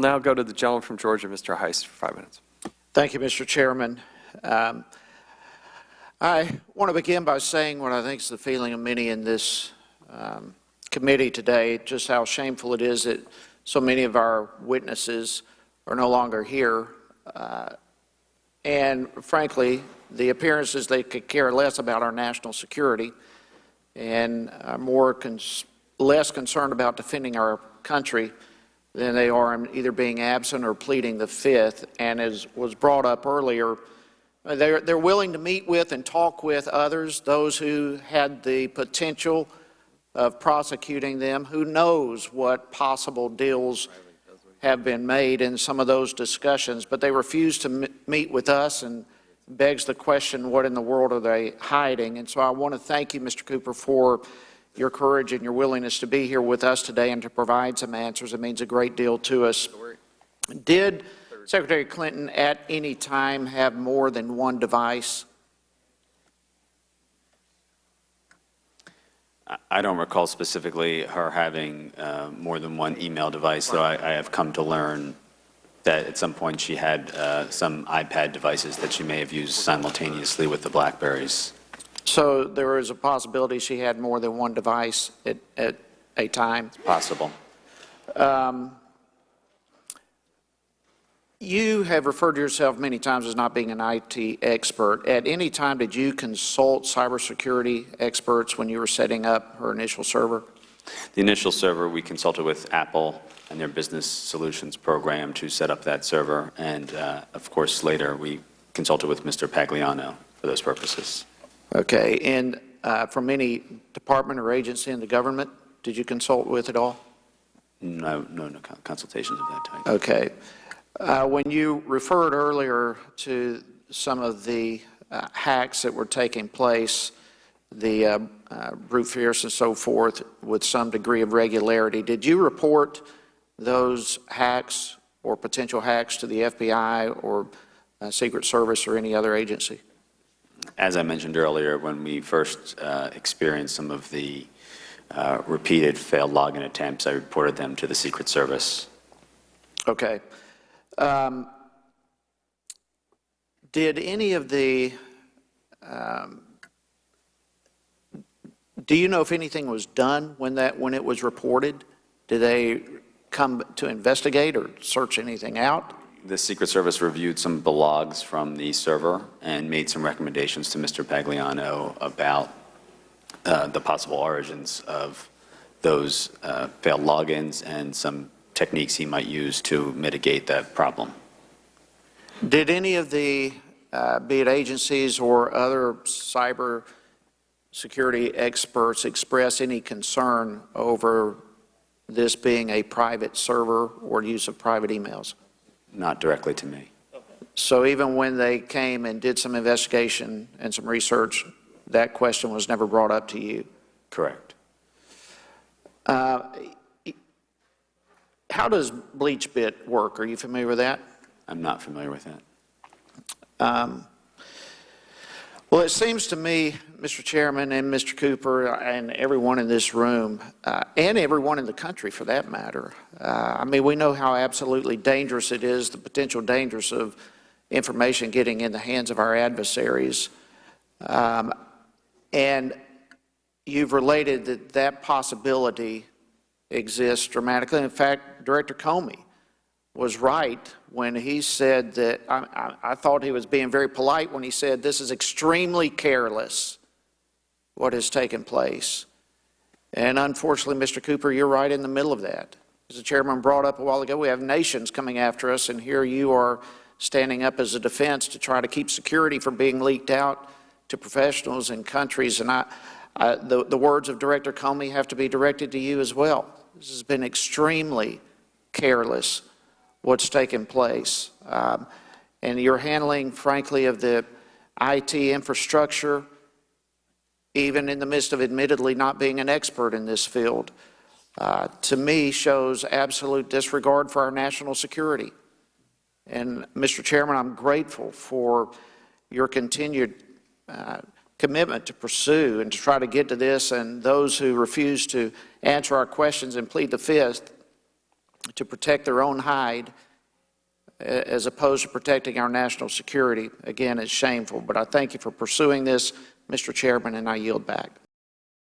now go to the gentleman from Georgia, Mr. Hice, for 5 minutes. Thank you, Mr. Chairman. I want to begin by saying what I think is the feeling of many in this committee today, just how shameful it is that so many of our witnesses are no longer here. And frankly, the appearances they could care less about our national security and are less concerned about defending our country than they are in either being absent or pleading the Fifth. And as was brought up earlier, they're willing to meet with and talk with others, those who had the potential of prosecuting them. Who knows what possible deals have been made in some of those discussions, but they refuse to meet with us, and begs the question, what in the world are they hiding? And so I want to thank you, Mr. Cooper, for your courage and your willingness to be here with us today and to provide some answers. It means a great deal to us. Did Secretary Clinton at any time have more than one device? I don't recall specifically her having more than one email device, though I have come to learn that at some point she had some iPad devices that she may have used simultaneously with the BlackBerries. So there is a possibility she had more than one device at a time? It's possible. You have referred to yourself many times as not being an IT expert. At any time, did you consult cybersecurity experts when you were setting up her initial server? The initial server, we consulted with Apple and their business solutions program to set up that server. And of course, later we consulted with Mr. Pagliano for those purposes. Okay. And from any department or agency in the government, did you consult with at all? No consultations of that type. Okay. When you referred earlier to some of the hacks that were taking place, the brute force and so forth, with some degree of regularity, did you report those hacks or potential hacks to the FBI or Secret Service or any other agency? As I mentioned earlier, when we first experienced some of the repeated failed login attempts, I reported them to the Secret Service. Okay. Did any of the, do you know if anything was done when it was reported? Did they come to investigate or search anything out? The Secret Service reviewed some of the logs from the server and made some recommendations to Mr. Pagliano about the possible origins of those failed logins and some techniques he might use to mitigate that problem. Did any of the, be it agencies or other cyber security experts, express any concern over this being a private server or use of private emails? Not directly to me. So even when they came and did some investigation and some research, that question was never brought up to you? Correct. How does BleachBit work? Are you familiar with that? I'm not familiar with that. Well, it seems to me, Mr. Chairman and Mr. Cooper and everyone in this room, and everyone in the country for that matter, I mean, we know how absolutely dangerous it is, the potential dangers of information getting in the hands of our adversaries. And you've related that that possibility exists dramatically. In fact, Director Comey was right when he said that, I thought he was being very polite when he said this is extremely careless, what has taken place. And unfortunately, Mr. Cooper, you're right in the middle of that. As the chairman brought up a while ago, we have nations coming after us, and here you are standing up as a defense to try to keep security from being leaked out to professionals and countries. And the words of Director Comey have to be directed to you as well. This has been extremely careless, what's taken place. And your handling, frankly, of the IT infrastructure, even in the midst of admittedly not being an expert in this field, to me shows absolute disregard for our national security. And Mr. Chairman, I'm grateful for your continued commitment to pursue and to try to get to this, and those who refuse to answer our questions and plead the Fifth, to protect their own hide as opposed to protecting our national security, again, is shameful. But I thank you for pursuing this, Mr. Chairman, and I yield back.